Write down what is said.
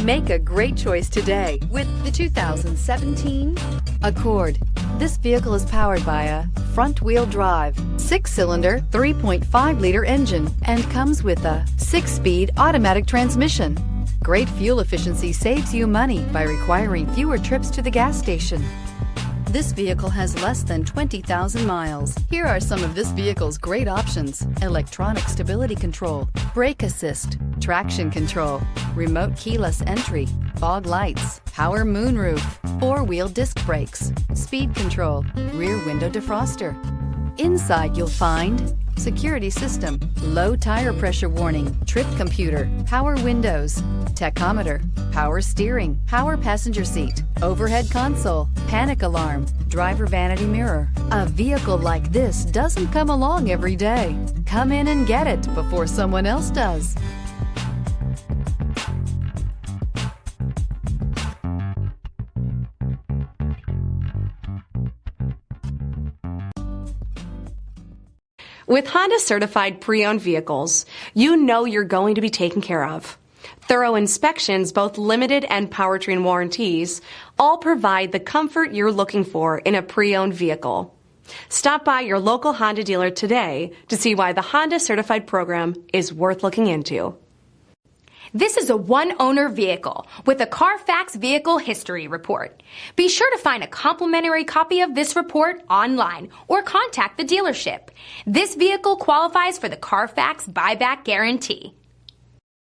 Make a great choice today with the 2017 Accord. This vehicle is powered by a front-wheel drive, 6-cylinder, 3.5-liter engine, and comes with a 6-speed automatic transmission. Great fuel efficiency saves you money by requiring fewer trips to the gas station. This vehicle has less than 20,000 miles. Here are some of this vehicle's great options: electronic stability control, brake assist, traction control, remote keyless entry, fog lights, power moonroof, 4-wheel disc brakes, speed control, rear window defroster. Inside you'll find security system, low tire pressure warning, trip computer, power windows, tachometer, power steering, power passenger seat, overhead console, panic alarm, driver vanity mirror. A vehicle like this doesn't come along every day. Come in and get it before someone else does. With Honda certified pre-owned vehicles, you know you're going to be taken care of. Thorough inspections, both limited and powertrain warranties, all provide the comfort you're looking for in a pre-owned vehicle. Stop by your local Honda dealer today to see why the Honda certified program is worth looking into. This is a one-owner vehicle with a Carfax Vehicle History Report. Be sure to find a complimentary copy of this report online or contact the dealership. This vehicle qualifies for the Carfax Buyback Guarantee.